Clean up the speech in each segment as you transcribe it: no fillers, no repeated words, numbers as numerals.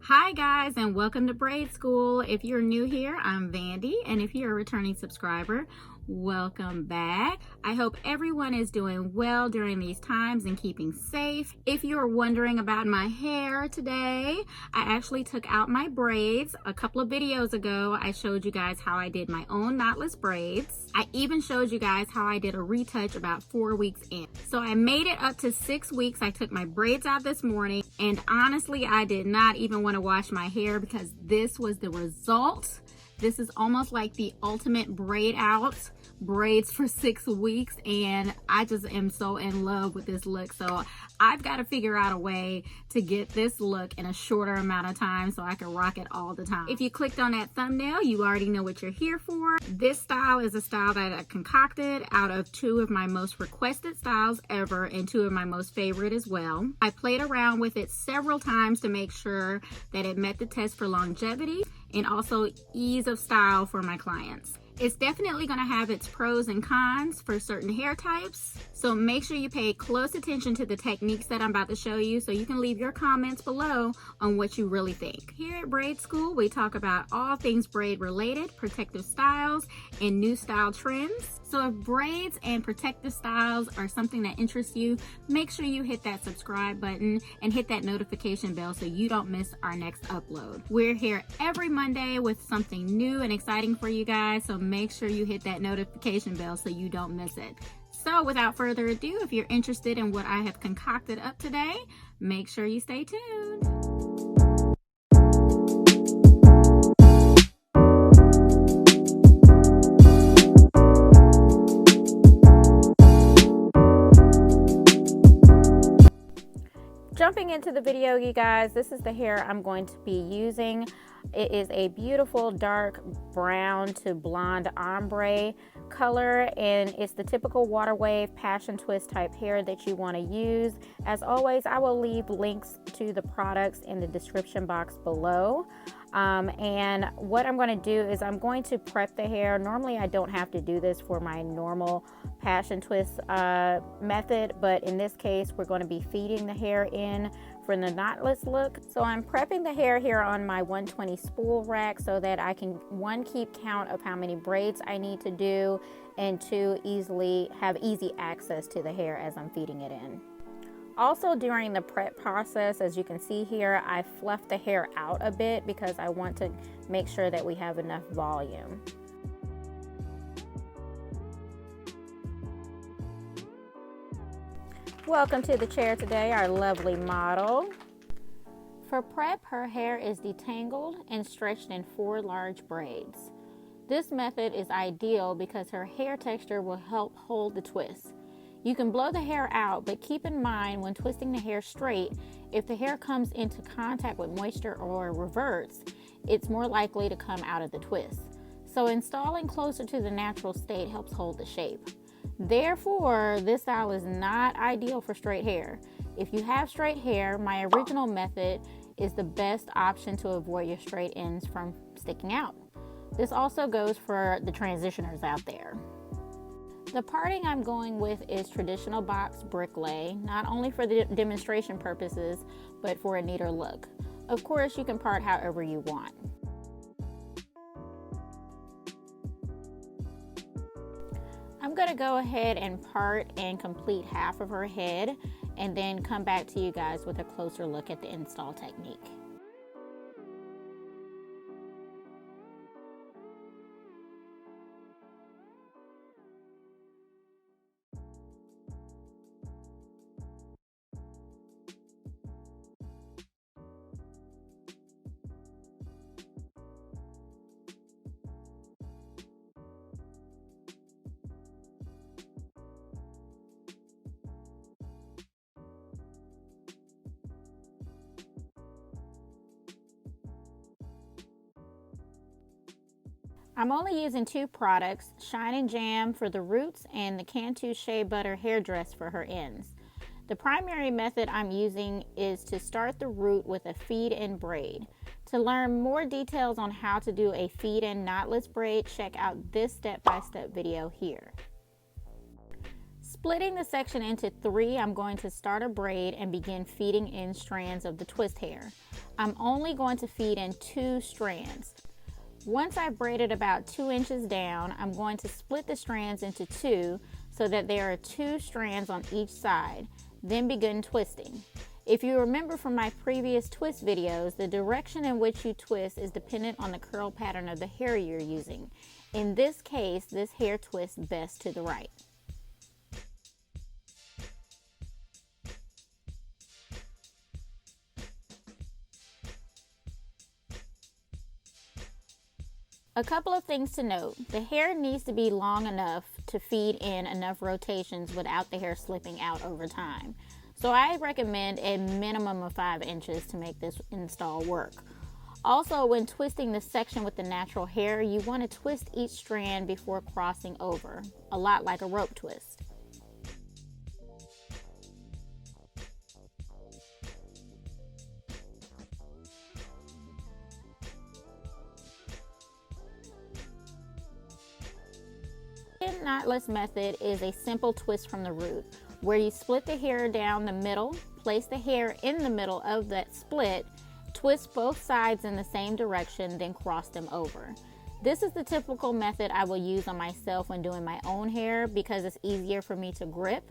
Hi guys, and welcome to Braid School. If you're new here, I'm Vandy, and if you're a returning subscriber, welcome back. I hope everyone is doing well during these times and keeping safe. If you're wondering about my hair today, I actually took out my braids. A couple of videos ago, I showed you guys how I did my own knotless braids. I even showed you guys how I did a retouch about 4 weeks in. So I made it up to 6 weeks. I took my braids out this morning, and honestly, I did not even want to wash my hair because this was the result. This is almost like the ultimate braid out braids for 6 weeks, and I just am so in love with this look. So I've got to figure out a way to get this look in a shorter amount of time so I can rock it all the time. If you clicked on that thumbnail, you already know what you're here for. This style is a style that I concocted out of 2 of my most requested styles ever and 2 of my most favorite as well. I played around with it several times to make sure that it met the test for longevity and also ease of style for my clients. It's definitely going to have its pros and cons for certain hair types, so make sure you pay close attention to the techniques that I'm about to show you so you can leave your comments below on what you really think. Here at Braid School, we talk about all things braid related, protective styles, and new style trends. So if braids and protective styles are something that interests you, make sure you hit that subscribe button and hit that notification bell so you don't miss our next upload. We're here every Monday with something new and exciting for you guys, so make sure you hit that notification bell so you don't miss it. So without further ado, if you're interested in what I have concocted up today, make sure you stay tuned. Jumping into the video, you guys, this is the hair I'm going to be using. It is a beautiful dark brown to blonde ombre color, and it's the typical water wave passion twist type hair that you want to use. As always, I will leave links to the products in the description box below. And what I'm going to do is I'm going to prep the hair. Normally I don't have to do this for my normal passion twist method, but in this case we're going to be feeding the hair in for the knotless look. So I'm prepping the hair here on my 120 spool rack so that I can, 1, keep count of how many braids I need to do, and 2, have easy access to the hair as I'm feeding it in. Also, during the prep process, as you can see here, I fluffed the hair out a bit because I want to make sure that we have enough volume. Welcome to the chair today, our lovely model. For prep, her hair is detangled and stretched in 4 large braids. This method is ideal because her hair texture will help hold the twist. You can blow the hair out, but keep in mind when twisting the hair straight, if the hair comes into contact with moisture or reverts, it's more likely to come out of the twist. So installing closer to the natural state helps hold the shape. Therefore, this style is not ideal for straight hair. If you have straight hair, my original method is the best option to avoid your straight ends from sticking out. This also goes for the transitioners out there. The parting I'm going with is traditional box brick lay, not only for the demonstration purposes, but for a neater look. Of course, you can part however you want. I'm going to go ahead and part and complete half of her head, and then come back to you guys with a closer look at the install technique. I'm only using 2 products, Shine and Jam for the roots and the Cantu Shea Butter hairdress for her ends. The primary method I'm using is to start the root with a feed-in braid. To learn more details on how to do a feed-in knotless braid, check out this step-by-step video here. Splitting the section into 3, I'm going to start a braid and begin feeding in strands of the twist hair. I'm only going to feed in 2 strands. Once I've braided about 2 inches down, I'm going to split the strands into 2 so that there are 2 strands on each side, then begin twisting. If you remember from my previous twist videos, the direction in which you twist is dependent on the curl pattern of the hair you're using. In this case, this hair twists best to the right. A couple of things to note. The hair needs to be long enough to feed in enough rotations without the hair slipping out over time. So I recommend a minimum of 5 inches to make this install work. Also, when twisting the section with the natural hair, you want to twist each strand before crossing over, a lot like a rope twist. The knotless method is a simple twist from the root, where you split the hair down the middle, place the hair in the middle of that split, twist both sides in the same direction, then cross them over. This is the typical method I will use on myself when doing my own hair because it's easier for me to grip.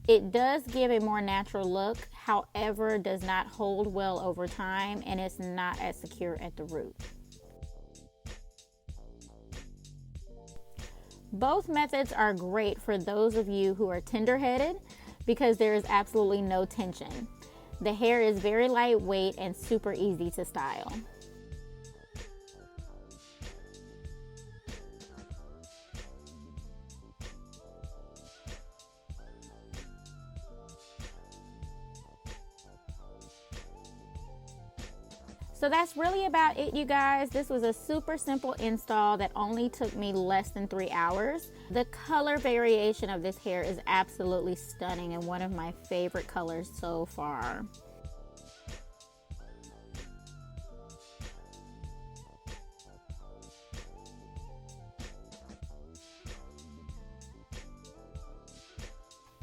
It does give a more natural look, however, does not hold well over time and it's not as secure at the root. Both methods are great for those of you who are tender-headed because there is absolutely no tension. The hair is very lightweight and super easy to style. So that's really about it, you guys. This was a super simple install that only took me less than 3 hours. The color variation of this hair is absolutely stunning and one of my favorite colors so far.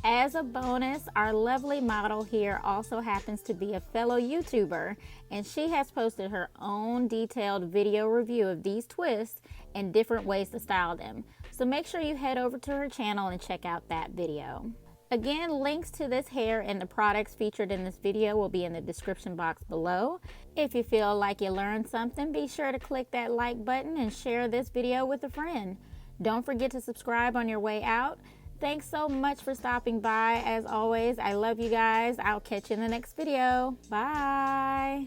As a bonus, our lovely model here also happens to be a fellow YouTuber, and she has posted her own detailed video review of these twists and different ways to style them. So make sure you head over to her channel and check out that video. Again, links to this hair and the products featured in this video will be in the description box below. If you feel like you learned something, be sure to click that like button and share this video with a friend. Don't forget to subscribe on your way out. Thanks so much for stopping by. As always, I love you guys. I'll catch you in the next video. Bye.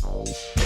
Oh.